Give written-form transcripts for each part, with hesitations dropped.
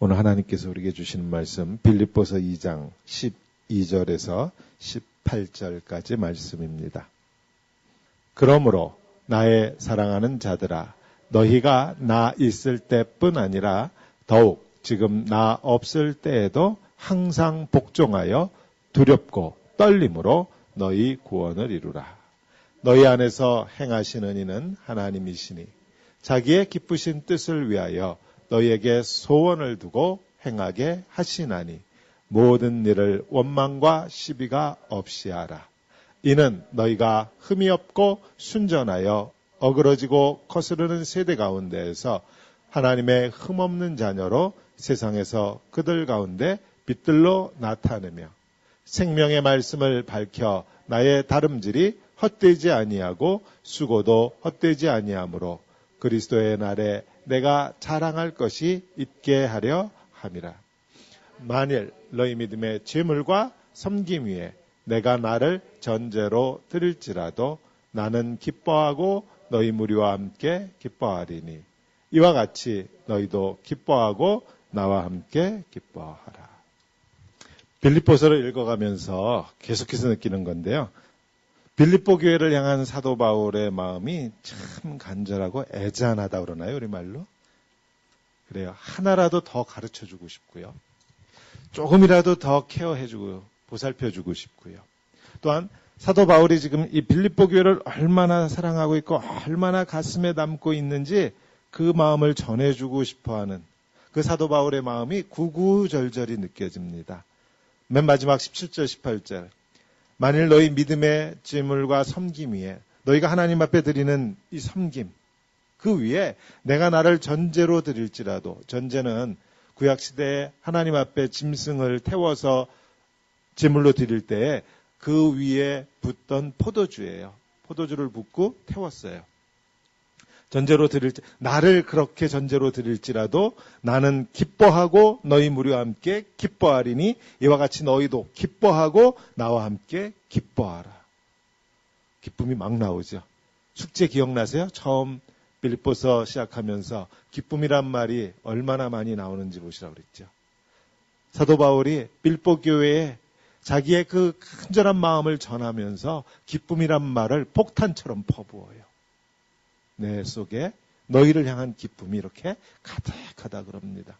오늘 하나님께서 우리에게 주시는 말씀 빌립보서 2장 12절에서 18절까지 말씀입니다. 그러므로 나의 사랑하는 자들아, 너희가 나 있을 때뿐 아니라 더욱 지금 나 없을 때에도 항상 복종하여 두렵고 떨림으로 너희 구원을 이루라. 너희 안에서 행하시는 이는 하나님이시니 자기의 기쁘신 뜻을 위하여 너희에게 소원을 두고 행하게 하시나니 모든 일을 원망과 시비가 없이 하라. 이는 너희가 흠이 없고 순전하여 어그러지고 거스르는 세대 가운데에서 하나님의 흠없는 자녀로 세상에서 그들 가운데 빛들로 나타내며 생명의 말씀을 밝혀 나의 다름질이 헛되지 아니하고 수고도 헛되지 아니하므로 그리스도의 날에 내가 자랑할 것이 있게 하려 함이라. 만일 너희 믿음의 제물과 섬김 위에 내가 나를 전제로 드릴지라도 나는 기뻐하고 너희 무리와 함께 기뻐하리니 이와 같이 너희도 기뻐하고 나와 함께 기뻐하라. 빌립보서를 읽어가면서 계속해서 느끼는 건데요. 빌립보 교회를 향한 사도 바울의 마음이 참 간절하고 애잔하다 그러나요, 우리말로? 그래요. 하나라도 더 가르쳐주고 싶고요. 조금이라도 더 케어해주고 보살펴주고 싶고요. 또한 사도 바울이 지금 이 빌립보 교회를 얼마나 사랑하고 있고 얼마나 가슴에 담고 있는지 그 마음을 전해주고 싶어하는 그 사도 바울의 마음이 구구절절히 느껴집니다. 맨 마지막 17절, 18절. 만일 너희 믿음의 제물과 섬김 위에 너희가 하나님 앞에 드리는 이 섬김 그 위에 내가 나를 전제로 드릴지라도, 전제는 구약시대에 하나님 앞에 짐승을 태워서 제물로 드릴 때에 그 위에 붓던 포도주예요. 포도주를 붓고 태웠어요. 전제로 나를 그렇게 전제로 드릴지라도 나는 기뻐하고 너희 무리와 함께 기뻐하리니 이와 같이 너희도 기뻐하고 나와 함께 기뻐하라. 기쁨이 막 나오죠. 축제 기억나세요? 처음 빌립보서 시작하면서 기쁨이란 말이 얼마나 많이 나오는지 보시라고 그랬죠. 사도 바울이 빌립보 교회에 자기의 그 간절한 마음을 전하면서 기쁨이란 말을 폭탄처럼 퍼부어요. 내 속에 너희를 향한 기쁨이 이렇게 가득하다 그럽니다.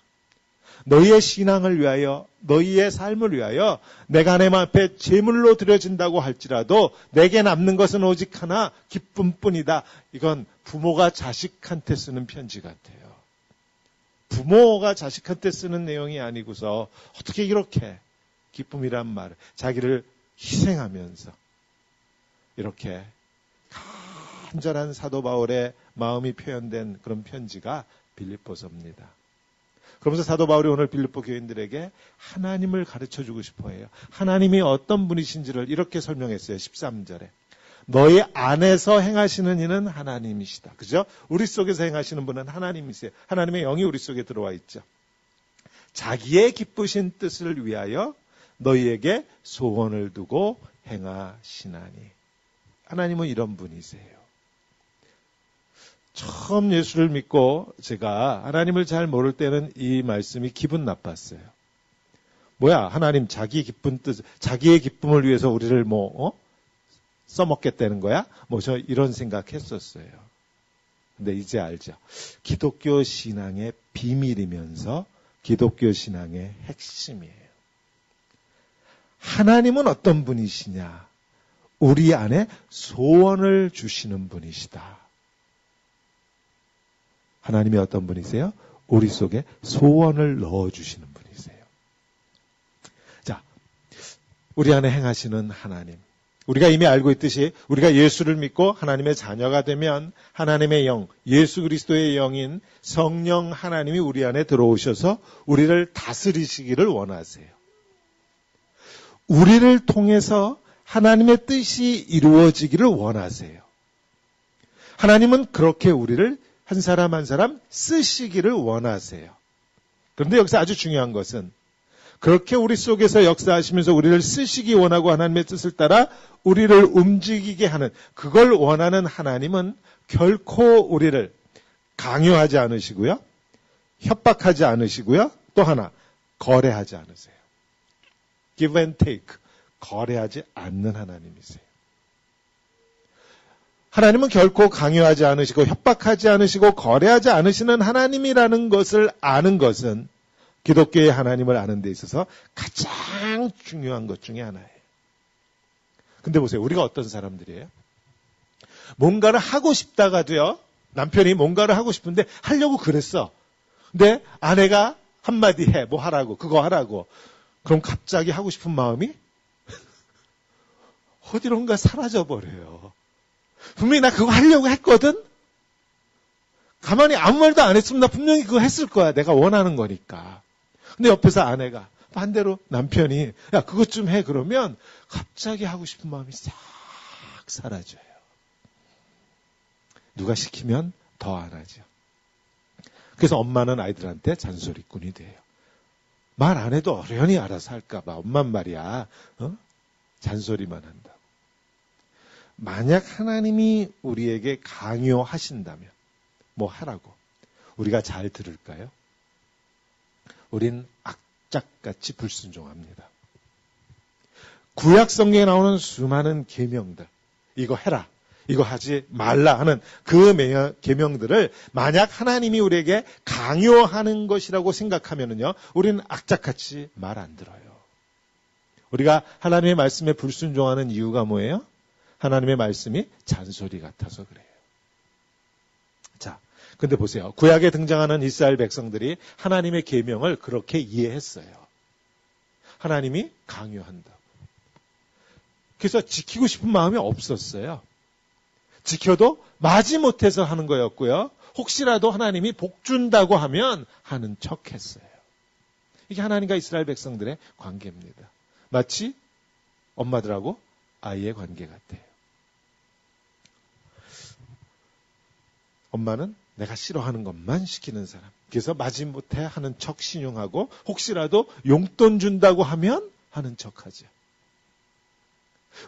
너희의 신앙을 위하여, 너희의 삶을 위하여 내가 하나님 앞에 제물로 드려진다고 할지라도 내게 남는 것은 오직 하나 기쁨뿐이다. 이건 부모가 자식한테 쓰는 편지 같아요. 부모가 자식한테 쓰는 내용이 아니고서 어떻게 이렇게 기쁨이란 말을 자기를 희생하면서 이렇게 간절한 사도 바울의 마음이 표현된 그런 편지가 빌립보서입니다. 그러면서 사도 바울이 오늘 빌립보 교인들에게 하나님을 가르쳐주고 싶어해요. 하나님이 어떤 분이신지를 이렇게 설명했어요. 13절에. 너희 안에서 행하시는 이는 하나님이시다. 그죠? 우리 속에서 행하시는 분은 하나님이세요. 하나님의 영이 우리 속에 들어와 있죠. 자기의 기쁘신 뜻을 위하여 너희에게 소원을 두고 행하시나니. 하나님은 이런 분이세요. 처음 예수를 믿고 제가 하나님을 잘 모를 때는 이 말씀이 기분 나빴어요. 뭐야, 하나님 자기 기쁜 뜻, 자기의 기쁨을 위해서 우리를 써먹겠다는 거야? 저 이런 생각했었어요. 근데 이제 알죠. 기독교 신앙의 비밀이면서 기독교 신앙의 핵심이에요. 하나님은 어떤 분이시냐? 우리 안에 소원을 주시는 분이시다. 하나님이 어떤 분이세요? 우리 속에 소원을 넣어주시는 분이세요. 자, 우리 안에 행하시는 하나님. 우리가 이미 알고 있듯이 우리가 예수를 믿고 하나님의 자녀가 되면 하나님의 영, 예수 그리스도의 영인 성령 하나님이 우리 안에 들어오셔서 우리를 다스리시기를 원하세요. 우리를 통해서 하나님의 뜻이 이루어지기를 원하세요. 하나님은 그렇게 우리를 한 사람 한 사람 쓰시기를 원하세요. 그런데 여기서 아주 중요한 것은 그렇게 우리 속에서 역사하시면서 우리를 쓰시기 원하고 하나님의 뜻을 따라 우리를 움직이게 하는 그걸 원하는 하나님은 결코 우리를 강요하지 않으시고요. 협박하지 않으시고요. 또 하나, 거래하지 않으세요. give and take. 거래하지 않는 하나님이세요. 하나님은 결코 강요하지 않으시고 협박하지 않으시고 거래하지 않으시는 하나님이라는 것을 아는 것은 기독교의 하나님을 아는 데 있어서 가장 중요한 것 중에 하나예요. 근데 보세요. 우리가 어떤 사람들이에요? 뭔가를 하고 싶다가도요. 남편이 뭔가를 하고 싶은데 하려고 그랬어. 근데 아내가 한마디 해. 뭐 하라고. 그거 하라고. 그럼 갑자기 하고 싶은 마음이 어디론가 사라져버려요. 분명히 나 그거 하려고 했거든? 가만히 아무 말도 안 했으면 나 분명히 그거 했을 거야. 내가 원하는 거니까. 근데 옆에서 아내가 반대로 남편이 야 그것 좀 해 그러면 갑자기 하고 싶은 마음이 싹 사라져요. 누가 시키면 더 안 하죠. 그래서 엄마는 아이들한테 잔소리꾼이 돼요. 말 안 해도 어련히 알아서 할까 봐. 엄만 말이야. 잔소리만 한다고. 만약 하나님이 우리에게 강요하신다면 뭐 하라고 우리가 잘 들을까요? 우린 악착같이 불순종합니다. 구약 성경에 나오는 수많은 계명들, 이거 해라, 이거 하지 말라 하는 그 계명들을 만약 하나님이 우리에게 강요하는 것이라고 생각하면은요, 우리는 악착같이 말 안 들어요. 우리가 하나님의 말씀에 불순종하는 이유가 뭐예요? 하나님의 말씀이 잔소리 같아서 그래요. 자, 근데 보세요. 구약에 등장하는 이스라엘 백성들이 하나님의 계명을 그렇게 이해했어요. 하나님이 강요한다고. 그래서 지키고 싶은 마음이 없었어요. 지켜도 마지못해서 하는 거였고요. 혹시라도 하나님이 복 준다고 하면 하는 척했어요. 이게 하나님과 이스라엘 백성들의 관계입니다. 마치 엄마들하고 아이의 관계 같아요. 엄마는 내가 싫어하는 것만 시키는 사람. 그래서 마지못해 하는 척 신용하고 혹시라도 용돈 준다고 하면 하는 척하죠.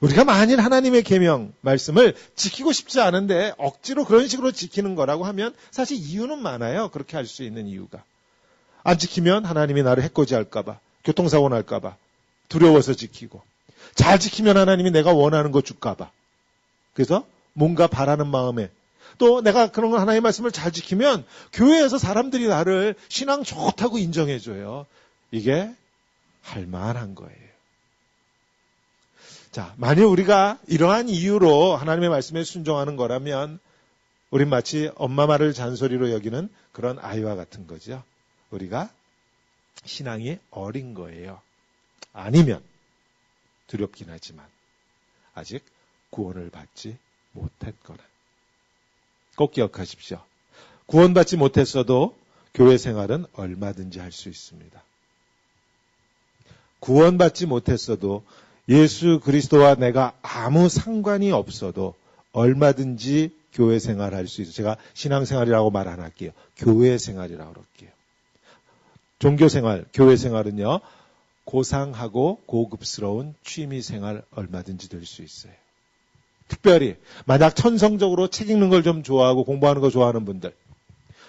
우리가 만일 하나님의 계명 말씀을 지키고 싶지 않은데 억지로 그런 식으로 지키는 거라고 하면 사실 이유는 많아요. 그렇게 할 수 있는 이유가. 안 지키면 하나님이 나를 해코지할까 봐. 교통사고 날까 봐. 두려워서 지키고. 잘 지키면 하나님이 내가 원하는 거 줄까 봐. 그래서 뭔가 바라는 마음에 또 내가 그런 걸 하나님의 말씀을 잘 지키면 교회에서 사람들이 나를 신앙 좋다고 인정해줘요. 이게 할만한 거예요. 자, 만일 우리가 이러한 이유로 하나님의 말씀에 순종하는 거라면 우린 마치 엄마 말을 잔소리로 여기는 그런 아이와 같은 거죠. 우리가 신앙이 어린 거예요. 아니면 두렵긴 하지만 아직 구원을 받지 못했거나. 꼭 기억하십시오. 구원받지 못했어도 교회 생활은 얼마든지 할 수 있습니다. 구원받지 못했어도 예수 그리스도와 내가 아무 상관이 없어도 얼마든지 교회 생활할 수 있어요. 제가 신앙생활이라고 말 안 할게요. 교회 생활이라고 그럴게요. 종교생활, 교회 생활은요. 고상하고 고급스러운 취미생활 얼마든지 될 수 있어요. 특별히 만약 천성적으로 책 읽는 걸 좀 좋아하고 공부하는 거 좋아하는 분들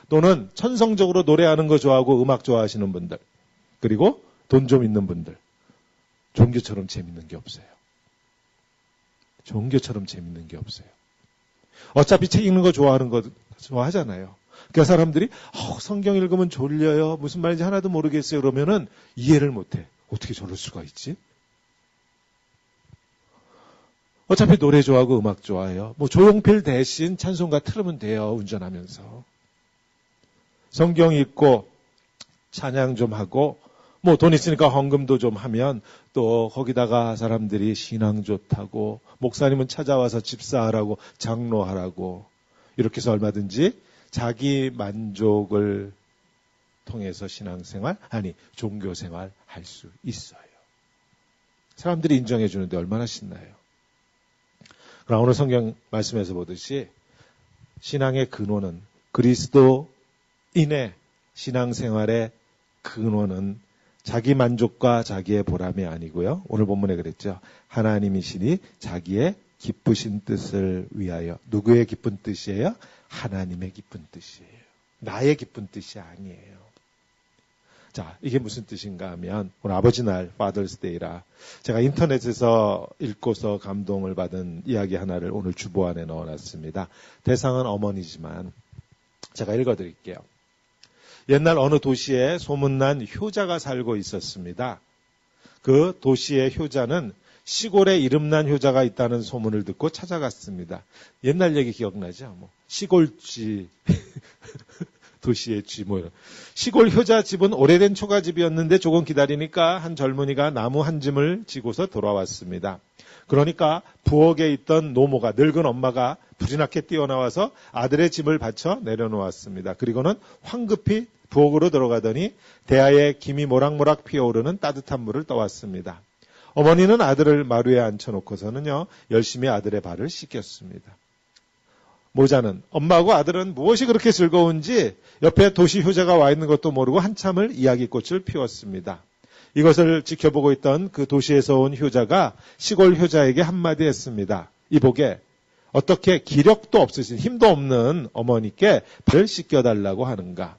또는 천성적으로 노래하는 거 좋아하고 음악 좋아하시는 분들 그리고 돈 좀 있는 분들 종교처럼 재밌는 게 없어요. 종교처럼 재밌는 게 없어요. 어차피 책 읽는 거 좋아하는 거 좋아하잖아요. 그러니까 사람들이 성경 읽으면 졸려요. 무슨 말인지 하나도 모르겠어요. 그러면은 이해를 못해. 어떻게 저럴 수가 있지? 어차피 노래 좋아하고 음악 좋아해요. 뭐 조용필 대신 찬송가 틀으면 돼요. 운전하면서. 성경 읽고 찬양 좀 하고 뭐 돈 있으니까 헌금도 좀 하면 또 거기다가 사람들이 신앙 좋다고 목사님은 찾아와서 집사하라고 장로하라고 이렇게 해서 얼마든지 자기 만족을 통해서 신앙생활 아니 종교생활 할 수 있어요. 사람들이 인정해 주는데 얼마나 신나요. 그러나 오늘 성경 말씀에서 보듯이 신앙의 근원은 그리스도인의 신앙생활의 근원은 자기 만족과 자기의 보람이 아니고요. 오늘 본문에 그랬죠. 하나님이시니 자기의 기쁘신 뜻을 위하여. 누구의 기쁜 뜻이에요? 하나님의 기쁜 뜻이에요. 나의 기쁜 뜻이 아니에요. 자, 이게 무슨 뜻인가 하면 오늘 아버지 날 Father's Day라 제가 인터넷에서 읽고서 감동을 받은 이야기 하나를 오늘 주보 안에 넣어놨습니다. 대상은 어머니지만 제가 읽어드릴게요. 옛날 어느 도시에 소문난 효자가 살고 있었습니다. 그 도시의 효자는 시골에 이름난 효자가 있다는 소문을 듣고 찾아갔습니다. 옛날 얘기 기억나죠? 시골쥐, 도시의 쥐 시골 효자 집은 오래된 초가집이었는데 조금 기다리니까 한 젊은이가 나무 한 짐을 지고서 돌아왔습니다. 그러니까 부엌에 있던 노모가 늙은 엄마가 불이 나게 뛰어나와서 아들의 짐을 받쳐 내려놓았습니다. 그리고는 황급히 부엌으로 들어가더니 대야에 김이 모락모락 피어오르는 따뜻한 물을 떠왔습니다. 어머니는 아들을 마루에 앉혀놓고서는요, 열심히 아들의 발을 씻겼습니다. 모자는 엄마하고 아들은 무엇이 그렇게 즐거운지 옆에 도시 효자가 와 있는 것도 모르고 한참을 이야기꽃을 피웠습니다. 이것을 지켜보고 있던 그 도시에서 온 효자가 시골 효자에게 한마디 했습니다. 이보게, 어떻게 기력도 없으신 힘도 없는 어머니께 발을 씻겨달라고 하는가.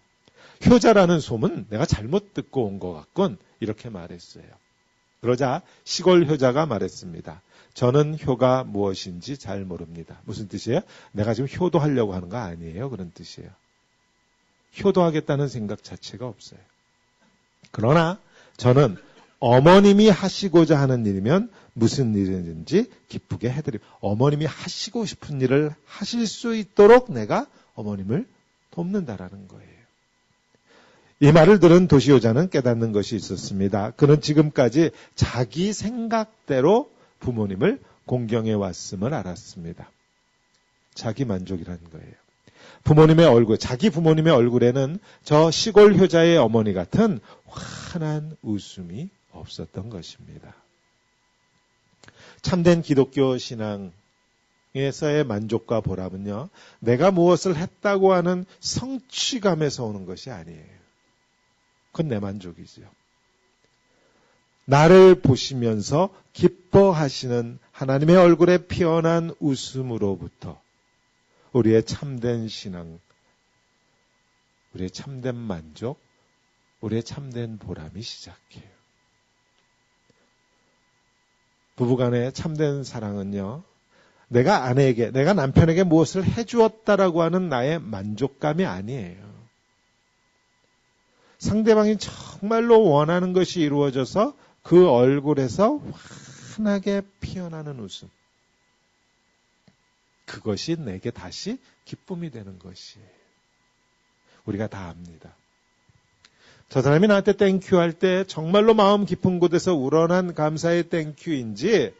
효자라는 소문 내가 잘못 듣고 온 것 같군. 이렇게 말했어요. 그러자 시골 효자가 말했습니다. 저는 효가 무엇인지 잘 모릅니다. 무슨 뜻이에요? 내가 지금 효도하려고 하는 거 아니에요. 그런 뜻이에요. 효도하겠다는 생각 자체가 없어요. 그러나 저는 어머님이 하시고자 하는 일이면 무슨 일인지 기쁘게 해드립니다. 어머님이 하시고 싶은 일을 하실 수 있도록 내가 어머님을 돕는다라는 거예요. 이 말을 들은 도시효자는 깨닫는 것이 있었습니다. 그는 지금까지 자기 생각대로 부모님을 공경해 왔음을 알았습니다. 자기 만족이라는 거예요. 부모님의 얼굴, 자기 부모님의 얼굴에는 저 시골 효자의 어머니 같은 환한 웃음이 없었던 것입니다. 참된 기독교 신앙에서의 만족과 보람은요, 내가 무엇을 했다고 하는 성취감에서 오는 것이 아니에요. 그건 내 만족이지요. 나를 보시면서 기뻐하시는 하나님의 얼굴에 피어난 웃음으로부터 우리의 참된 신앙, 우리의 참된 만족, 우리의 참된 보람이 시작해요. 부부간의 참된 사랑은요, 내가 아내에게, 내가 남편에게 무엇을 해주었다라고 하는 나의 만족감이 아니에요. 상대방이 정말로 원하는 것이 이루어져서 그 얼굴에서 환하게 피어나는 웃음. 그것이 내게 다시 기쁨이 되는 것이에요. 우리가 다 압니다. 저 사람이 나한테 땡큐 할 때 정말로 마음 깊은 곳에서 우러난 감사의 땡큐인지,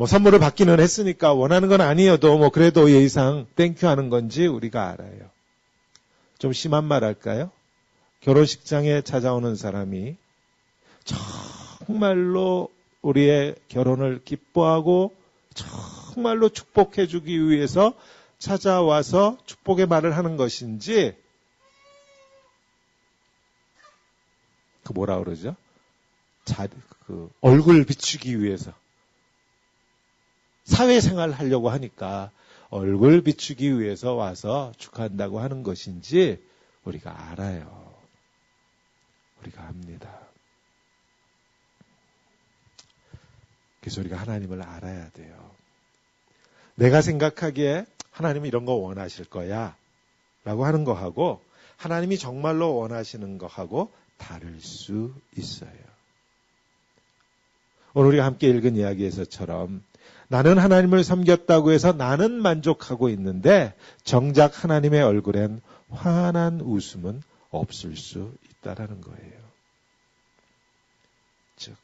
선물을 받기는 했으니까 원하는 건 아니어도 그래도 예의상 땡큐 하는 건지 우리가 알아요. 좀 심한 말 할까요? 결혼식장에 찾아오는 사람이 정말로 우리의 결혼을 기뻐하고 정말로 축복해주기 위해서 찾아와서 축복의 말을 하는 것인지, 뭐라 그러죠? 얼굴 비추기 위해서 사회생활 하려고 하니까 얼굴 비추기 위해서 와서 축하한다고 하는 것인지 우리가 알아요. 우리가 압니다. 그래서 우리가 하나님을 알아야 돼요. 내가 생각하기에 하나님은 이런 거 원하실 거야 라고 하는 거하고 하나님이 정말로 원하시는 거하고 다를 수 있어요. 오늘 우리가 함께 읽은 이야기에서처럼 나는 하나님을 섬겼다고 해서 나는 만족하고 있는데 정작 하나님의 얼굴엔 환한 웃음은 없을 수 있다라는 거예요. 즉,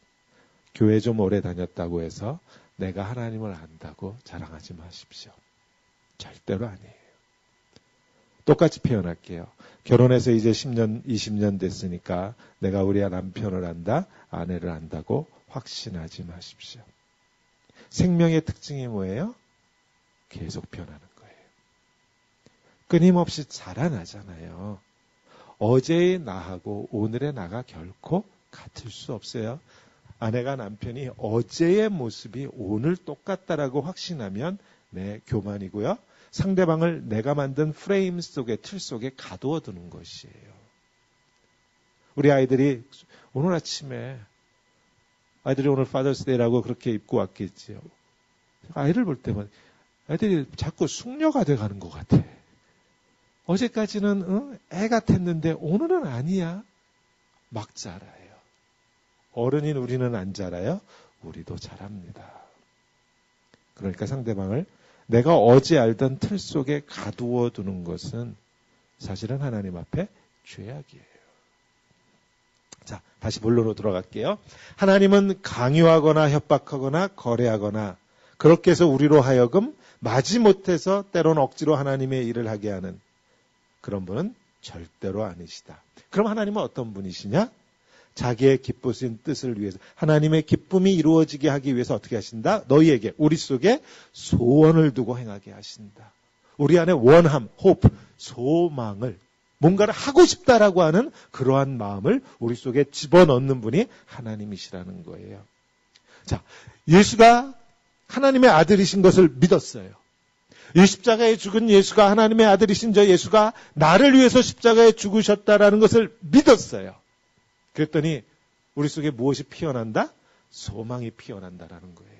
교회 좀 오래 다녔다고 해서 내가 하나님을 안다고 자랑하지 마십시오. 절대로 아니에요. 똑같이 표현할게요. 결혼해서 이제 10년, 20년 됐으니까 내가 우리 남편을 안다, 아내를 안다고 확신하지 마십시오. 생명의 특징이 뭐예요? 계속 변하는 거예요. 끊임없이 자라나잖아요. 어제의 나하고 오늘의 나가 결코 같을 수 없어요. 아내가 남편이 어제의 모습이 오늘 똑같다라고 확신하면 교만이고요. 상대방을 내가 만든 프레임 속에, 틀 속에 가두어 두는 것이에요. 우리 아이들이 오늘 아침에 아이들이 오늘 파더스데이라고 그렇게 입고 왔겠지요. 아이를 볼 때만 아이들이 자꾸 숙녀가 돼가는 것 같아. 어제까지는 애 같았는데 오늘은 아니야. 막 자라요. 어른인 우리는 안 자라요. 우리도 자랍니다. 그러니까 상대방을 내가 어제 알던 틀 속에 가두어 두는 것은 사실은 하나님 앞에 죄악이에요. 자, 다시 본론으로 돌아갈게요. 하나님은 강요하거나 협박하거나 거래하거나 그렇게 해서 우리로 하여금 마지못해서 때로는 억지로 하나님의 일을 하게 하는 그런 분은 절대로 아니시다. 그럼 하나님은 어떤 분이시냐? 자기의 기쁘신 뜻을 위해서 하나님의 기쁨이 이루어지게 하기 위해서 어떻게 하신다? 너희에게 우리 속에 소원을 두고 행하게 하신다. 우리 안에 원함, hope, 소망을 뭔가를 하고 싶다라고 하는 그러한 마음을 우리 속에 집어넣는 분이 하나님이시라는 거예요. 자, 예수가 하나님의 아들이신 것을 믿었어요. 이 십자가에 죽은 예수가 하나님의 아들이신 저 예수가 나를 위해서 십자가에 죽으셨다라는 것을 믿었어요. 그랬더니 우리 속에 무엇이 피어난다? 소망이 피어난다라는 거예요.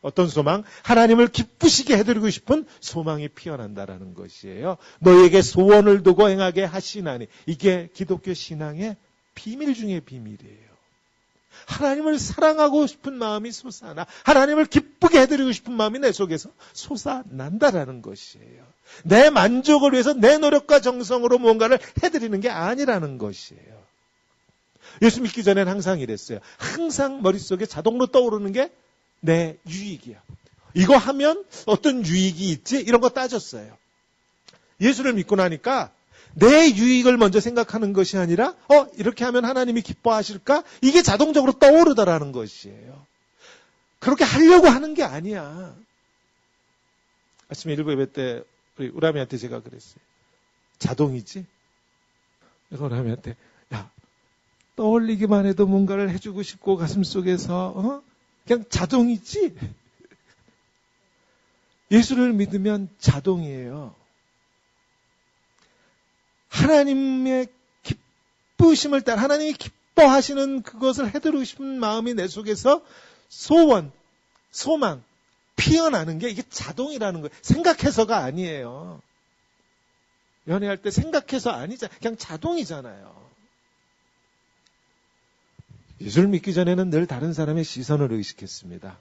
어떤 소망? 하나님을 기쁘시게 해드리고 싶은 소망이 피어난다라는 것이에요. 너희에게 소원을 두고 행하게 하시나니. 이게 기독교 신앙의 비밀 중의 비밀이에요. 하나님을 사랑하고 싶은 마음이 솟아나 하나님을 기쁘게 해드리고 싶은 마음이 내 속에서 솟아난다라는 것이에요. 내 만족을 위해서 내 노력과 정성으로 뭔가를 해드리는 게 아니라는 것이에요. 예수 믿기 전에는 항상 이랬어요. 항상 머릿속에 자동으로 떠오르는 게 내 유익이야. 이거 하면 어떤 유익이 있지? 이런 거 따졌어요. 예수를 믿고 나니까 내 유익을 먼저 생각하는 것이 아니라 이렇게 하면 하나님이 기뻐하실까? 이게 자동적으로 떠오르더라는 것이에요. 그렇게 하려고 하는 게 아니야. 아침에 일부 예배 때 우리 우람이한테 제가 그랬어요. 자동이지? 내가 우람이한테 야, 떠올리기만 해도 뭔가를 해주고 싶고 가슴속에서 그냥 자동이지? 예수를 믿으면 자동이에요. 하나님의 기쁘심을 따라 하나님이 기뻐하시는 그것을 해드리고 싶은 마음이 내 속에서 소원, 소망, 피어나는 게 이게 자동이라는 거예요. 생각해서가 아니에요. 연애할 때 생각해서 아니잖아요. 그냥 자동이잖아요. 예수를 믿기 전에는 늘 다른 사람의 시선을 의식했습니다.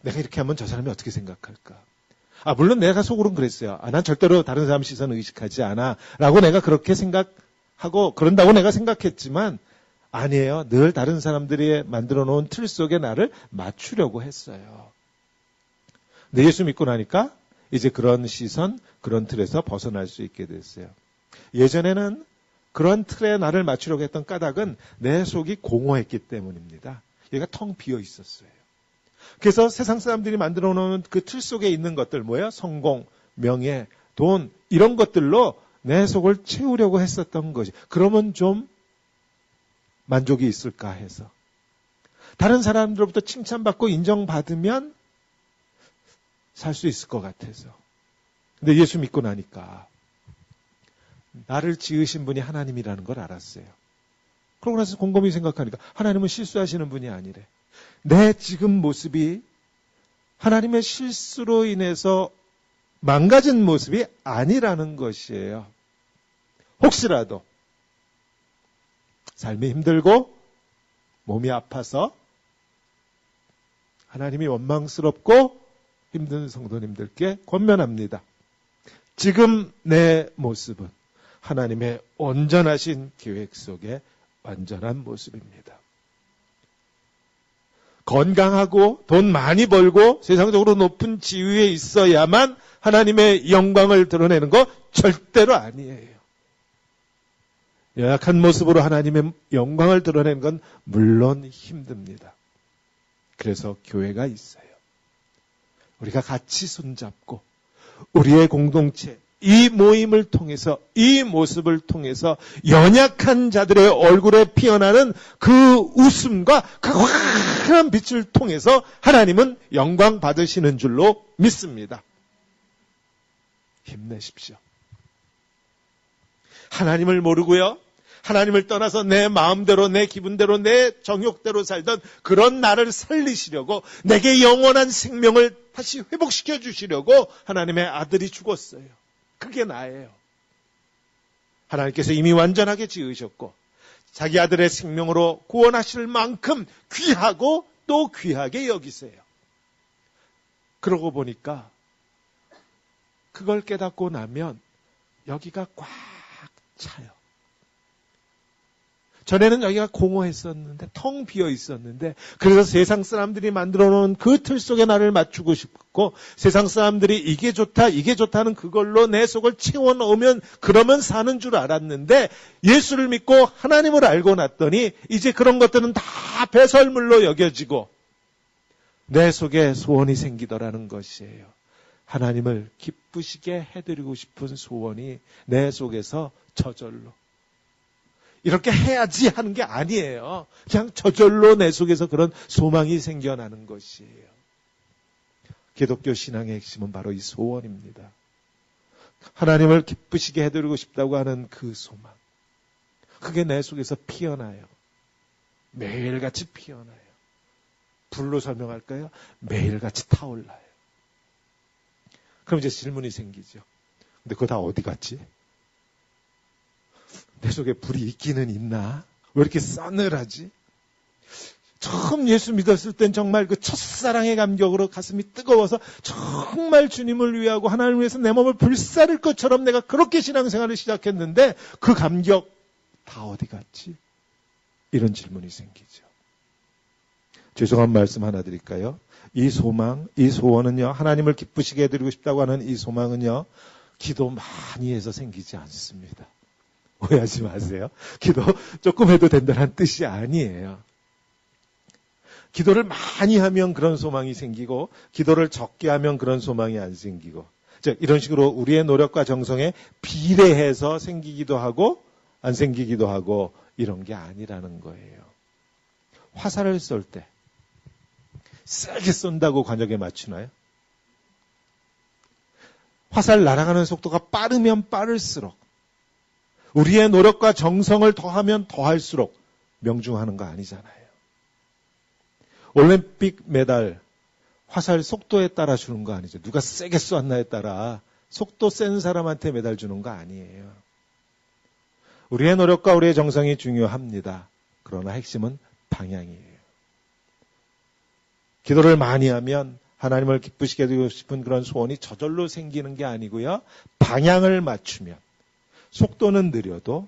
내가 이렇게 하면 저 사람이 어떻게 생각할까? 물론 내가 속으로는 그랬어요. 난 절대로 다른 사람 시선을 의식하지 않아. 라고 내가 그렇게 생각하고 그런다고 내가 생각했지만 아니에요. 늘 다른 사람들이 만들어 놓은 틀 속에 나를 맞추려고 했어요. 근데 예수 믿고 나니까 이제 그런 시선, 그런 틀에서 벗어날 수 있게 됐어요. 예전에는 그런 틀에 나를 맞추려고 했던 까닭은 내 속이 공허했기 때문입니다. 얘가 텅 비어 있었어요. 그래서 세상 사람들이 만들어 놓은 그 틀 속에 있는 것들 뭐예요? 성공, 명예, 돈 이런 것들로 내 속을 채우려고 했었던 거지. 그러면 좀 만족이 있을까 해서. 다른 사람들로부터 칭찬받고 인정받으면 살 수 있을 것 같아서. 근데 예수 믿고 나니까 나를 지으신 분이 하나님이라는 걸 알았어요. 그러고 나서 곰곰이 생각하니까 하나님은 실수하시는 분이 아니래. 내 지금 모습이 하나님의 실수로 인해서 망가진 모습이 아니라는 것이에요. 혹시라도 삶이 힘들고 몸이 아파서 하나님이 원망스럽고 힘든 성도님들께 권면합니다. 지금 내 모습은 하나님의 온전하신 계획 속에 완전한 모습입니다. 건강하고 돈 많이 벌고 세상적으로 높은 지위에 있어야만 하나님의 영광을 드러내는 거 절대로 아니에요. 연약한 모습으로 하나님의 영광을 드러내는 건 물론 힘듭니다. 그래서 교회가 있어요. 우리가 같이 손잡고 우리의 공동체, 이 모임을 통해서, 이 모습을 통해서 연약한 자들의 얼굴에 피어나는 그 웃음과 그 환한 빛을 통해서 하나님은 영광 받으시는 줄로 믿습니다. 힘내십시오. 하나님을 모르고요. 하나님을 떠나서 내 마음대로, 내 기분대로, 내 정욕대로 살던 그런 나를 살리시려고, 내게 영원한 생명을 다시 회복시켜 주시려고 하나님의 아들이 죽었어요. 그게 나예요. 하나님께서 이미 완전하게 지으셨고 자기 아들의 생명으로 구원하실 만큼 귀하고 또 귀하게 여기세요. 그러고 보니까 그걸 깨닫고 나면 여기가 꽉 차요. 전에는 여기가 공허했었는데, 텅 비어 있었는데, 그래서 세상 사람들이 만들어 놓은 그 틀 속에 나를 맞추고 싶고, 세상 사람들이 이게 좋다, 이게 좋다는 그걸로 내 속을 채워 넣으면, 그러면 사는 줄 알았는데, 예수를 믿고 하나님을 알고 났더니, 이제 그런 것들은 다 배설물로 여겨지고, 내 속에 소원이 생기더라는 것이에요. 하나님을 기쁘시게 해드리고 싶은 소원이 내 속에서 저절로. 이렇게 해야지 하는 게 아니에요. 그냥 저절로 내 속에서 그런 소망이 생겨나는 것이에요. 기독교 신앙의 핵심은 바로 이 소원입니다. 하나님을 기쁘시게 해드리고 싶다고 하는 그 소망. 그게 내 속에서 피어나요. 매일같이 피어나요. 불로 설명할까요? 매일같이 타올라요. 그럼 이제 질문이 생기죠. 근데 그거 다 어디 갔지? 내 속에 불이 있기는 있나? 왜 이렇게 싸늘하지? 처음 예수 믿었을 땐 정말 그 첫사랑의 감격으로 가슴이 뜨거워서 정말 주님을 위하고 하나님을 위해서 내 몸을 불사를 것처럼 내가 그렇게 신앙생활을 시작했는데 그 감격 다 어디 갔지? 이런 질문이 생기죠. 죄송한 말씀 하나 드릴까요? 이 소망, 이 소원은요, 하나님을 기쁘시게 해드리고 싶다고 하는 이 소망은요, 기도 많이 해서 생기지 않습니다. 오해하지 마세요. 기도 조금 해도 된다는 뜻이 아니에요. 기도를 많이 하면 그런 소망이 생기고, 기도를 적게 하면 그런 소망이 안 생기고, 즉 이런 식으로 우리의 노력과 정성에 비례해서 생기기도 하고 안 생기기도 하고 이런 게 아니라는 거예요. 화살을 쏠 때 세게 쏜다고 관역에 맞추나요? 화살 날아가는 속도가 빠르면 빠를수록, 우리의 노력과 정성을 더하면 더할수록 명중하는 거 아니잖아요. 올림픽 메달 화살 속도에 따라 주는 거 아니죠. 누가 세게 쏘았나에 따라 속도 센 사람한테 메달 주는 거 아니에요. 우리의 노력과 우리의 정성이 중요합니다. 그러나 핵심은 방향이에요. 기도를 많이 하면 하나님을 기쁘시게 해드리고 싶은 그런 소원이 저절로 생기는 게 아니고요. 방향을 맞추면, 속도는 느려도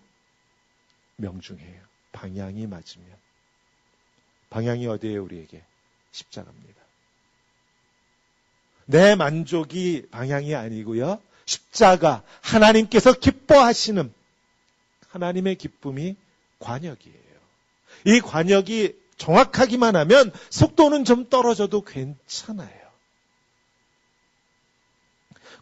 명중해요. 방향이 맞으면. 방향이 어디예요, 우리에게? 십자가입니다. 내 만족이 방향이 아니고요. 십자가, 하나님께서 기뻐하시는 하나님의 기쁨이 관역이에요. 이 관역이 정확하기만 하면 속도는 좀 떨어져도 괜찮아요.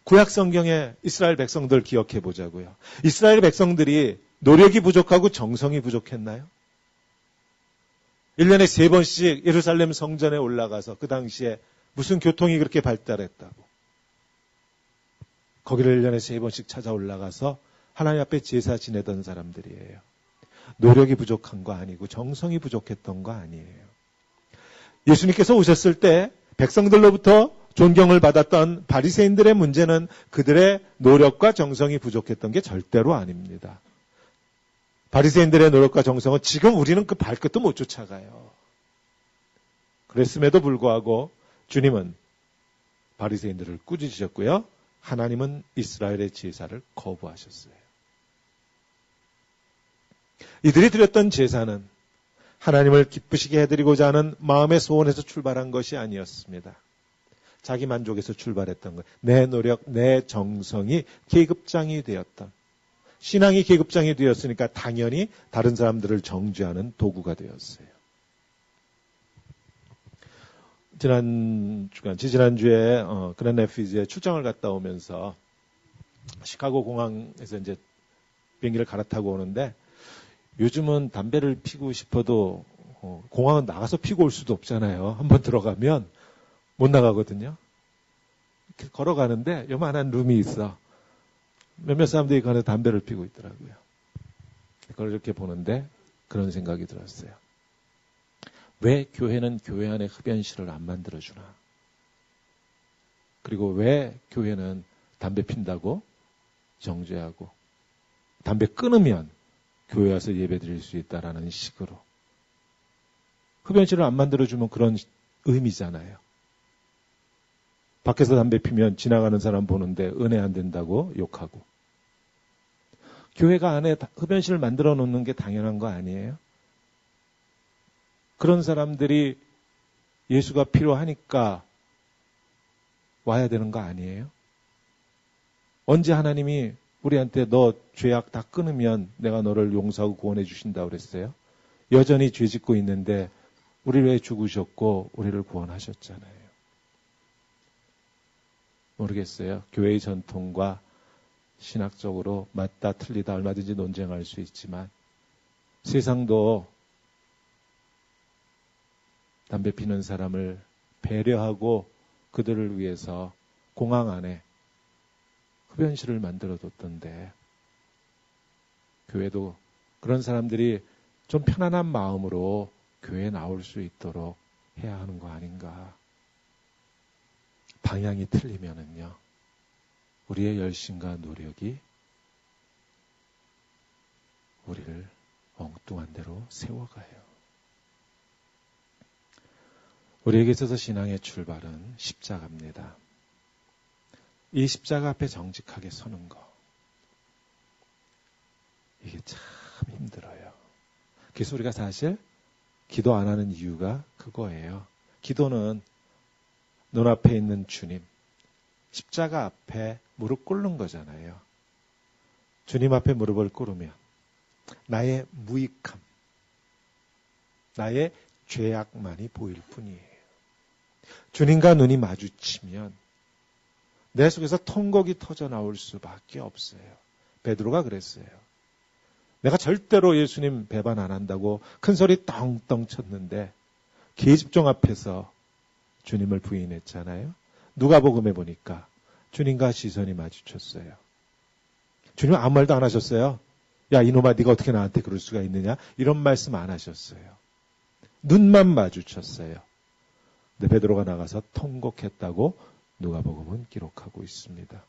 구약 성경의 이스라엘 백성들 기억해 보자고요. 이스라엘 백성들이 노력이 부족하고 정성이 부족했나요? 1년에 3번씩 예루살렘 성전에 올라가서 그 당시에 무슨 교통이 그렇게 발달했다고. 거기를 1년에 3번씩 찾아 올라가서 하나님 앞에 제사 지내던 사람들이에요. 노력이 부족한 거 아니고 정성이 부족했던 거 아니에요. 예수님께서 오셨을 때 백성들로부터 존경을 받았던 바리새인들의 문제는 그들의 노력과 정성이 부족했던 게 절대로 아닙니다. 바리새인들의 노력과 정성은 지금 우리는 그 발끝도 못 쫓아가요. 그랬음에도 불구하고 주님은 바리새인들을 꾸짖으셨고요. 하나님은 이스라엘의 제사를 거부하셨어요. 이들이 드렸던 제사는 하나님을 기쁘시게 해드리고자 하는 마음의 소원에서 출발한 것이 아니었습니다. 자기 만족에서 출발했던 것. 내 노력, 내 정성이 계급장이 되었던. 신앙이 계급장이 되었으니까 당연히 다른 사람들을 정죄하는 도구가 되었어요. 지난주에 그랜 래피즈에 출장을 갔다 오면서 시카고 공항에서 이제 비행기를 갈아타고 오는데 요즘은 담배를 피고 싶어도 공항은 나가서 피고 올 수도 없잖아요. 한번 들어가면 못 나가거든요. 이렇게 걸어가는데 요만한 룸이 있어. 몇몇 사람들이 그 안에 담배를 피고 있더라고요. 그걸 이렇게 보는데 그런 생각이 들었어요. 왜 교회는 교회 안에 흡연실을 안 만들어주나? 그리고 왜 교회는 담배 핀다고 정죄하고 담배 끊으면 교회 와서 예배 드릴 수 있다라는 식으로 흡연실을 안 만들어주면 그런 의미잖아요. 밖에서 담배 피면 지나가는 사람 보는데 은혜 안 된다고 욕하고 교회가 안에 흡연실을 만들어 놓는 게 당연한 거 아니에요? 그런 사람들이 예수가 필요하니까 와야 되는 거 아니에요? 언제 하나님이 우리한테 너 죄악 다 끊으면 내가 너를 용서하고 구원해 주신다고 그랬어요? 여전히 죄 짓고 있는데 우리를 왜 죽으셨고 우리를 구원하셨잖아요. 모르겠어요. 교회의 전통과 신학적으로 맞다 틀리다 얼마든지 논쟁할 수 있지만 세상도 담배 피는 사람을 배려하고 그들을 위해서 공항 안에 흡연실을 만들어뒀던데 교회도 그런 사람들이 좀 편안한 마음으로 교회에 나올 수 있도록 해야 하는 거 아닌가. 방향이 틀리면은요, 우리의 열심과 노력이 우리를 엉뚱한 대로 세워가요. 우리에게 있어서 신앙의 출발은 십자가입니다. 이 십자가 앞에 정직하게 서는 거. 이게 참 힘들어요. 그래서 우리가 사실 기도 안 하는 이유가 그거예요. 기도는 눈앞에 있는 주님, 십자가 앞에 무릎 꿇는 거잖아요. 주님 앞에 무릎을 꿇으면 나의 무익함, 나의 죄악만이 보일 뿐이에요. 주님과 눈이 마주치면 내 속에서 통곡이 터져 나올 수밖에 없어요. 베드로가 그랬어요. 내가 절대로 예수님 배반 안 한다고 큰 소리 떵떵 쳤는데 계집종 앞에서 주님을 부인했잖아요. 누가복음에 보니까 주님과 시선이 마주쳤어요. 주님 아무 말도 안 하셨어요. 야 이놈아 네가 어떻게 나한테 그럴 수가 있느냐 이런 말씀 안 하셨어요. 눈만 마주쳤어요. 근데 베드로가 나가서 통곡했다고 누가복음은 기록하고 있습니다.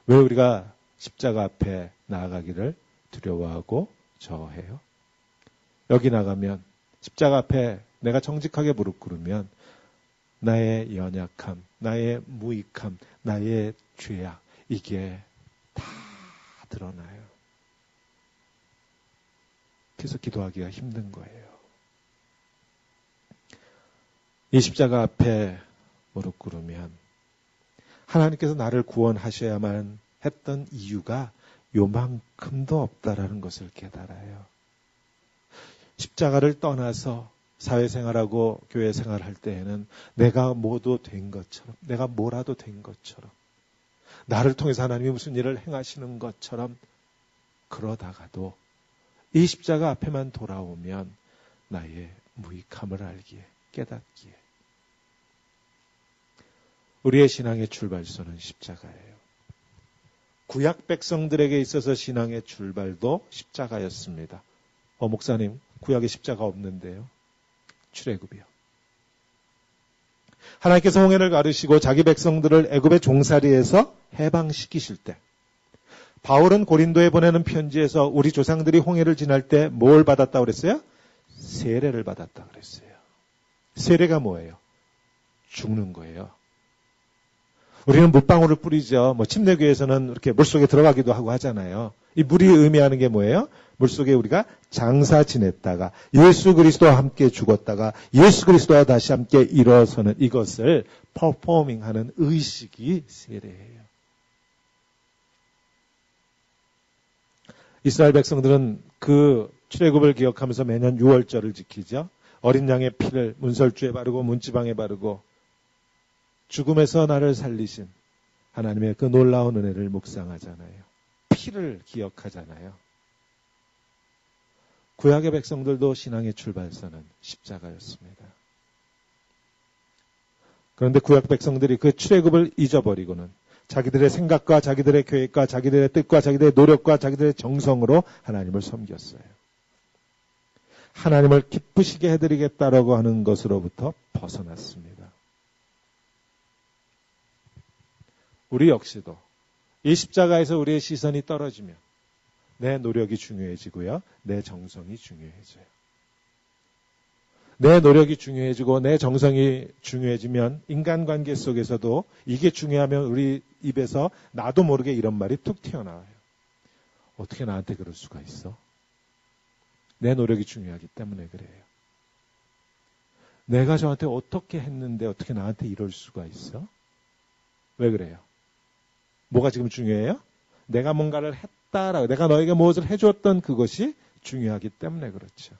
왜 우리가 십자가 앞에 나아가기를 두려워하고 저해요? 여기 나가면 십자가 앞에 내가 정직하게 무릎 꿇으면 나의 연약함, 나의 무익함, 나의 죄악 이게 다 드러나요. 그래서 기도하기가 힘든 거예요. 이 십자가 앞에 무릎 꿇으면 하나님께서 나를 구원하셔야만 했던 이유가 요만큼도 없다라는 것을 깨달아요. 십자가를 떠나서 사회생활하고 교회 생활할 때에는 내가 뭐도 된 것처럼, 내가 뭐라도 된 것처럼, 나를 통해서 하나님이 무슨 일을 행하시는 것처럼 그러다가도 이 십자가 앞에만 돌아오면 나의 무익함을 알기에, 깨닫기에 우리의 신앙의 출발선은 십자가예요. 구약 백성들에게 있어서 신앙의 출발도 십자가였습니다. 목사님, 구약에 십자가 없는데요. 출애굽이요. 하나님께서 홍해를 가르시고 자기 백성들을 애굽의 종살이에서 해방시키실 때 바울은 고린도에 보내는 편지에서 우리 조상들이 홍해를 지날 때 뭘 받았다고 그랬어요? 세례를 받았다고 그랬어요. 세례가 뭐예요? 죽는 거예요. 우리는 물방울을 뿌리죠. 침례교회에서는 이렇게 물속에 들어가기도 하고 하잖아요. 이 물이 의미하는 게 뭐예요? 물속에 우리가 장사 지냈다가 예수 그리스도와 함께 죽었다가 예수 그리스도와 다시 함께 일어서는 이것을 퍼포밍하는 의식이 세례예요. 이스라엘 백성들은 그 출애굽을 기억하면서 매년 6월절을 지키죠. 어린 양의 피를 문설주에 바르고 문지방에 바르고 죽음에서 나를 살리신 하나님의 그 놀라운 은혜를 묵상하잖아요. 피를 기억하잖아요. 구약의 백성들도 신앙의 출발선은 십자가였습니다. 그런데 구약 백성들이 그 출애굽을 잊어버리고는 자기들의 생각과 자기들의 계획과 자기들의 뜻과 자기들의 노력과 자기들의 정성으로 하나님을 섬겼어요. 하나님을 기쁘시게 해드리겠다라고 하는 것으로부터 벗어났습니다. 우리 역시도 이 십자가에서 우리의 시선이 떨어지면 내 노력이 중요해지고요. 내 정성이 중요해져요. 내 노력이 중요해지고 내 정성이 중요해지면 인간관계 속에서도 이게 중요하면 우리 입에서 나도 모르게 이런 말이 툭 튀어나와요. 어떻게 나한테 그럴 수가 있어? 내 노력이 중요하기 때문에 그래요. 내가 저한테 어떻게 했는데 어떻게 나한테 이럴 수가 있어? 왜 그래요? 뭐가 지금 중요해요? 내가 뭔가를 했다라고, 내가 너에게 무엇을 해주었던 그것이 중요하기 때문에 그렇죠.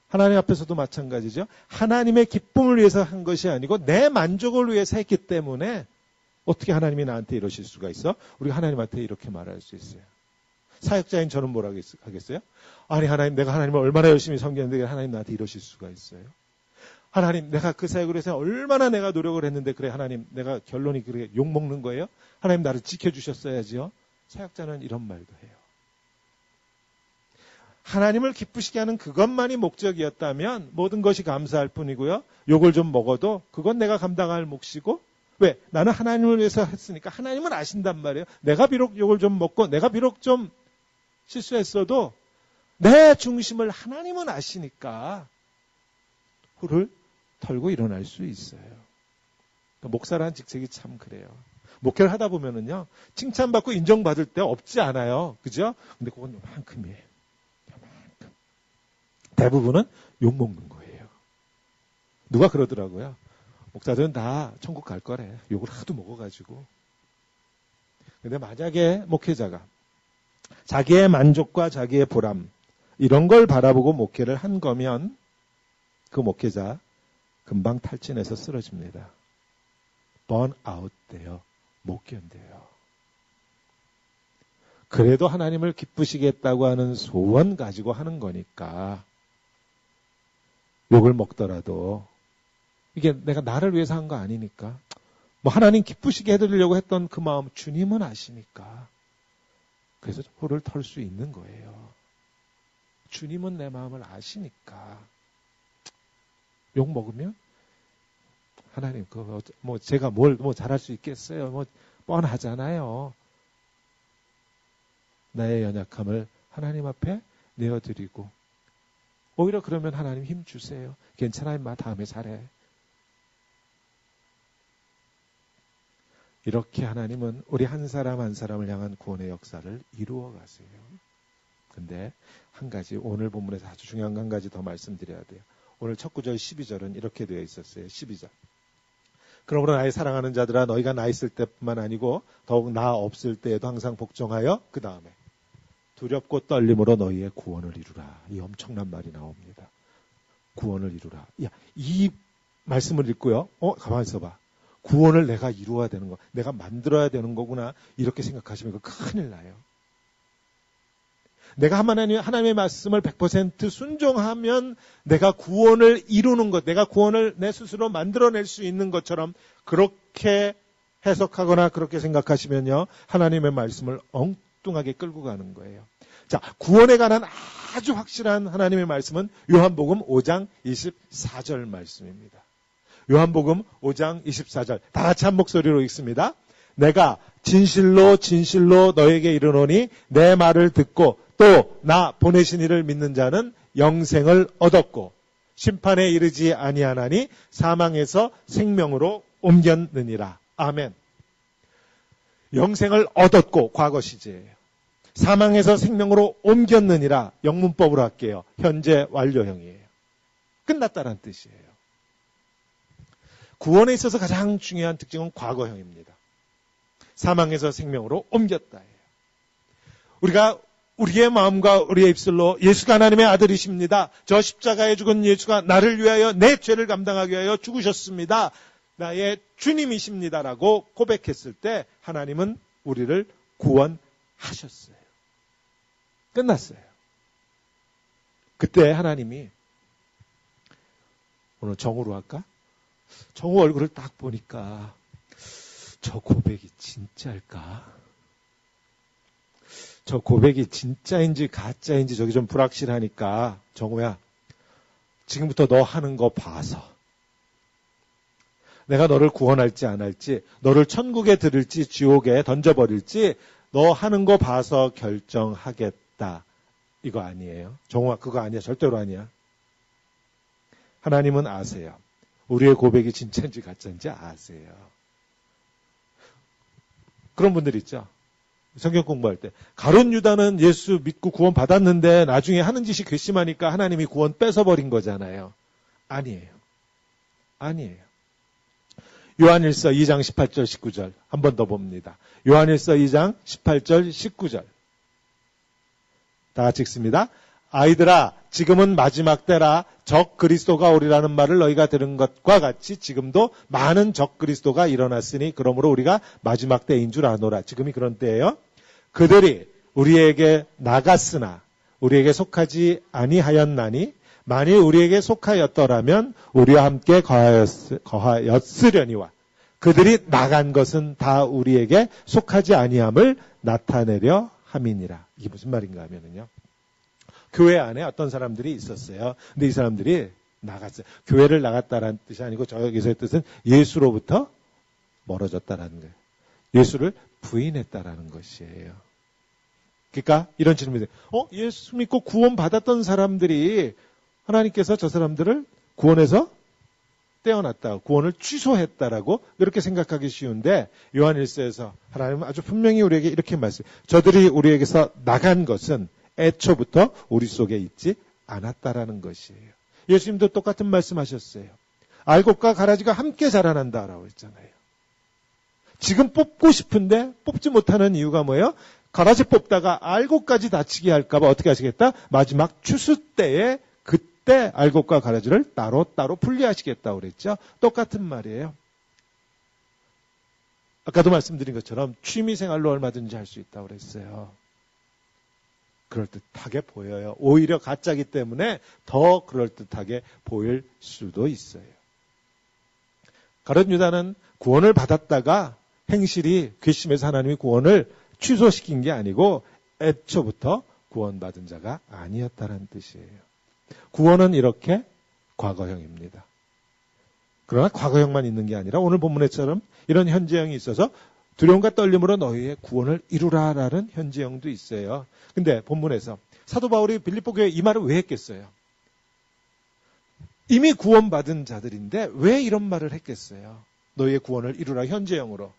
하나님 앞에서도 마찬가지죠. 하나님의 기쁨을 위해서 한 것이 아니고 내 만족을 위해서 했기 때문에 어떻게 하나님이 나한테 이러실 수가 있어? 우리가 하나님한테 이렇게 말할 수 있어요. 사역자인 저는 뭐라고 하겠어요? 아니 하나님, 내가 하나님을 얼마나 열심히 섬겼는데 하나님 나한테 이러실 수가 있어요? 하나님, 내가 그 사역을 해서 얼마나 내가 노력을 했는데 그래 하나님, 내가 결론이 그렇게 욕먹는 거예요? 하나님 나를 지켜주셨어야지요. 사역자는 이런 말도 해요. 하나님을 기쁘시게 하는 그것만이 목적이었다면 모든 것이 감사할 뿐이고요. 욕을 좀 먹어도 그건 내가 감당할 몫이고, 왜? 나는 하나님을 위해서 했으니까 하나님은 아신단 말이에요. 내가 비록 욕을 좀 먹고 내가 비록 좀 실수했어도 내 중심을 하나님은 아시니까 훌을 털고 일어날 수 있어요. 목사라는 직책이 참 그래요. 목회를 하다 보면은요, 칭찬받고 인정받을 때 없지 않아요. 그죠? 근데 그건 요만큼이에요. 요만큼. 대부분은 욕먹는 거예요. 누가 그러더라고요. 목사들은 다 천국 갈 거래. 욕을 하도 먹어가지고. 근데 만약에 목회자가 자기의 만족과 자기의 보람, 이런 걸 바라보고 목회를 한 거면 그 목회자 금방 탈진해서 쓰러집니다. 번아웃 돼요. 못 견뎌요. 그래도 하나님을 기쁘시겠다고 하는 소원 가지고 하는 거니까 욕을 먹더라도 이게 내가 나를 위해서 한 거 아니니까, 뭐 하나님 기쁘시게 해드리려고 했던 그 마음 주님은 아시니까 그래서 홀을 털 수 있는 거예요. 주님은 내 마음을 아시니까. 욕 먹으면 하나님 그거 뭐 제가 뭘 뭐 잘할 수 있겠어요? 뭐 뻔하잖아요. 나의 연약함을 하나님 앞에 내어드리고, 오히려 그러면 하나님 힘 주세요. 괜찮아 임마, 다음에 잘해. 이렇게 하나님은 우리 한 사람 한 사람을 향한 구원의 역사를 이루어 가세요. 근데 한 가지, 오늘 본문에서 아주 중요한 한 가지 더 말씀드려야 돼요. 오늘 첫 구절 12절은 이렇게 되어 있었어요. 12절. 그러므로 나의 사랑하는 자들아, 너희가 나 있을 때뿐만 아니고 더욱 나 없을 때에도 항상 복종하여, 그 다음에 두렵고 떨림으로 너희의 구원을 이루라. 이 엄청난 말이 나옵니다. 구원을 이루라. 야, 이 말씀을 읽고요. 가만히 있어봐. 구원을 내가 이루어야 되는 거, 내가 만들어야 되는 거구나, 이렇게 생각하시면 큰일 나요. 내가 하나님의 말씀을 100% 순종하면 내가 구원을 이루는 것, 내가 구원을 내 스스로 만들어낼 수 있는 것처럼 그렇게 해석하거나 그렇게 생각하시면요, 하나님의 말씀을 엉뚱하게 끌고 가는 거예요. 자, 구원에 관한 아주 확실한 하나님의 말씀은 요한복음 5장 24절 말씀입니다. 요한복음 5장 24절. 다 같이 한 목소리로 읽습니다. 내가 진실로 진실로 너에게 이르노니 내 말을 듣고 또 나 보내신 이를 믿는 자는 영생을 얻었고 심판에 이르지 아니하나니 사망에서 생명으로 옮겼느니라. 아멘. 영생을 얻었고 과거 시제예요. 사망에서 생명으로 옮겼느니라. 영문법으로 할게요. 현재 완료형이에요. 끝났다는 뜻이에요. 구원에 있어서 가장 중요한 특징은 과거형입니다. 사망에서 생명으로 옮겼다예요. 우리가 우리의 마음과 우리의 입술로 예수가 하나님의 아들이십니다. 저 십자가에 죽은 예수가 나를 위하여 내 죄를 감당하기 위하여 죽으셨습니다. 나의 주님이십니다라고 고백했을 때 하나님은 우리를 구원하셨어요. 끝났어요. 그때 하나님이, 오늘 정우로 할까? 정우 얼굴을 딱 보니까 저 고백이 진짜일까? 저 고백이 진짜인지 가짜인지 저기 좀 불확실하니까 정우야, 지금부터 너 하는 거 봐서 내가 너를 구원할지 안 할지, 너를 천국에 들을지 지옥에 던져버릴지 너 하는 거 봐서 결정하겠다. 이거 아니에요. 정우야, 그거 아니야. 절대로 아니야. 하나님은 아세요. 우리의 고백이 진짜인지 가짜인지 아세요. 그런 분들 있죠. 성경 공부할 때 가룟 유다는 예수 믿고 구원 받았는데 나중에 하는 짓이 괘씸하니까 하나님이 구원 뺏어버린 거잖아요. 아니에요. 아니에요. 요한일서 2장 18절 19절 한 번 더 봅니다. 요한일서 2장 18절 19절 다 같이 읽습니다. 아이들아, 지금은 마지막 때라. 적 그리스도가 오리라는 말을 너희가 들은 것과 같이 지금도 많은 적 그리스도가 일어났으니 그러므로 우리가 마지막 때인 줄 아노라. 지금이 그런 때예요. 그들이 우리에게 나갔으나 우리에게 속하지 아니하였나니 만일 우리에게 속하였더라면 우리와 함께 거하였으려니와 그들이 나간 것은 다 우리에게 속하지 아니함을 나타내려 함이니라. 이게 무슨 말인가 하면은요. 교회 안에 어떤 사람들이 있었어요. 근데 이 사람들이 나갔어요. 교회를 나갔다라는 뜻이 아니고 저기서의 뜻은 예수로부터 멀어졌다라는 거예요. 예수를 부인했다라는 것이에요. 그러니까 이런 질문이 돼요. 예수 믿고 구원 받았던 사람들이 하나님께서 저 사람들을 구원해서 떼어놨다. 구원을 취소했다라고 이렇게 생각하기 쉬운데 요한일서에서 하나님은 아주 분명히 우리에게 이렇게 말씀해요. 저들이 우리에게서 나간 것은 애초부터 우리 속에 있지 않았다라는 것이에요. 예수님도 똑같은 말씀하셨어요. 알곡과 가라지가 함께 자라난다라고 했잖아요. 지금 뽑고 싶은데 뽑지 못하는 이유가 뭐예요? 가라지 뽑다가 알곡까지 다치게 할까 봐 어떻게 하시겠다? 마지막 추수 때에 그때 알곡과 가라지를 따로 분리하시겠다고 그랬죠. 똑같은 말이에요. 아까도 말씀드린 것처럼 취미생활로 얼마든지 할 수 있다고 그랬어요. 그럴듯하게 보여요. 오히려 가짜기 때문에 더 그럴듯하게 보일 수도 있어요. 가룟 유다는 구원을 받았다가 행실이 괘씸해서 하나님이 구원을 취소시킨 게 아니고 애초부터 구원받은 자가 아니었다는 뜻이에요. 구원은 이렇게 과거형입니다. 그러나 과거형만 있는 게 아니라 오늘 본문에처럼 이런 현재형이 있어서 두려움과 떨림으로 너희의 구원을 이루라라는 현재형도 있어요. 근데 본문에서 사도 바울이 빌립보 교회에 이 말을 왜 했겠어요? 이미 구원받은 자들인데 왜 이런 말을 했겠어요? 너희의 구원을 이루라 현재형으로.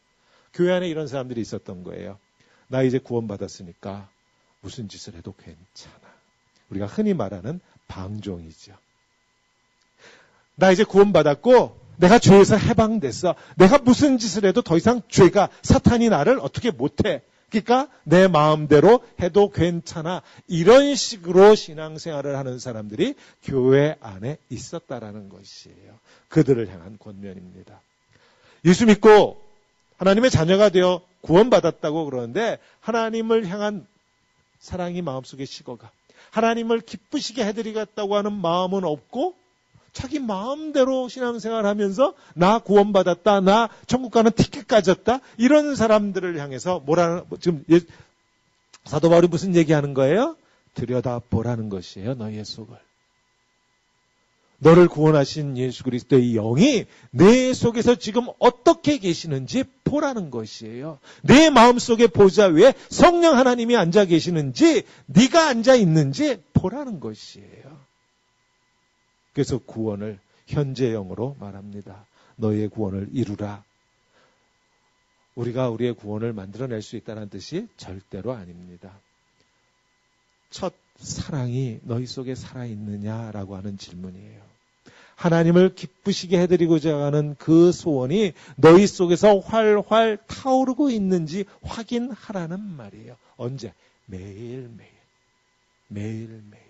교회 안에 이런 사람들이 있었던 거예요. 나 이제 구원받았으니까 무슨 짓을 해도 괜찮아. 우리가 흔히 말하는 방종이죠. 나 이제 구원받았고 내가 죄에서 해방됐어. 내가 무슨 짓을 해도 더 이상 죄가 사탄이 나를 어떻게 못해. 그러니까 내 마음대로 해도 괜찮아. 이런 식으로 신앙생활을 하는 사람들이 교회 안에 있었다라는 것이에요. 그들을 향한 권면입니다. 예수 믿고 하나님의 자녀가 되어 구원받았다고 그러는데 하나님을 향한 사랑이 마음속에 식어가 하나님을 기쁘시게 해드리겠다고 하는 마음은 없고 자기 마음대로 신앙생활 하면서 나 구원받았다, 나 천국 가는 티켓 가졌다, 이런 사람들을 향해서 지금 사도 바울이 무슨 얘기하는 거예요? 들여다보라는 것이에요, 너희의 속을. 너를 구원하신 예수 그리스도의 영이 내 속에서 지금 어떻게 계시는지 보라는 것이에요. 내 마음속의 보좌 위에 성령 하나님이 앉아 계시는지 네가 앉아 있는지 보라는 것이에요. 그래서 구원을 현재형으로 말합니다. 너희의 구원을 이루라. 우리가 우리의 구원을 만들어낼 수 있다는 뜻이 절대로 아닙니다. 첫 사랑이 너희 속에 살아있느냐라고 하는 질문이에요. 하나님을 기쁘시게 해드리고자 하는 그 소원이 너희 속에서 활활 타오르고 있는지 확인하라는 말이에요. 언제? 매일매일. 매일매일.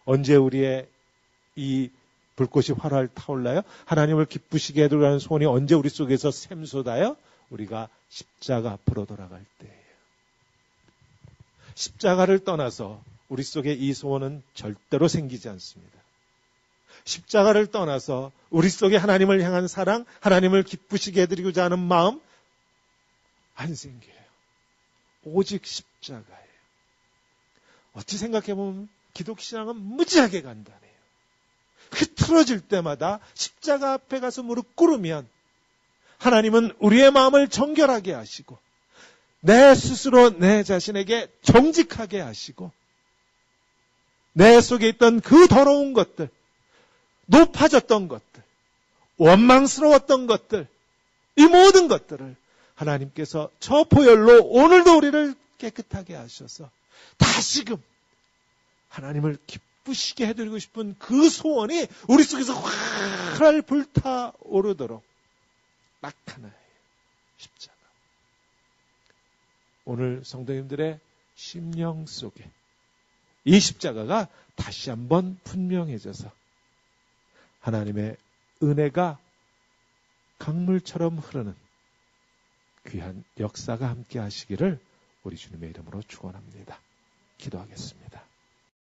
언제 우리의 이 불꽃이 활활 타올라요? 하나님을 기쁘시게 해드리려는 소원이 언제 우리 속에서 샘솟아요? 우리가 십자가 앞으로 돌아갈 때예요. 십자가를 떠나서 우리 속에 이 소원은 절대로 생기지 않습니다. 십자가를 떠나서 우리 속에 하나님을 향한 사랑, 하나님을 기쁘시게 해드리고자 하는 마음, 안 생겨요. 오직 십자가예요. 어찌 생각해보면 기독신앙은 무지하게 간단해요. 흐트러질 때마다 십자가 앞에 가서 무릎 꿇으면 하나님은 우리의 마음을 정결하게 하시고 내 스스로 내 자신에게 정직하게 하시고 내 속에 있던 그 더러운 것들, 높아졌던 것들, 원망스러웠던 것들, 이 모든 것들을 하나님께서 저 보혈로 오늘도 우리를 깨끗하게 하셔서 다시금 하나님을 기쁘시게 해드리고 싶은 그 소원이 우리 속에서 활활 불타오르도록 나타나요. 십자가. 오늘 성도님들의 심령 속에 이 십자가가 다시 한번 분명해져서 하나님의 은혜가 강물처럼 흐르는 귀한 역사가 함께 하시기를 우리 주님의 이름으로 축원합니다. 기도하겠습니다.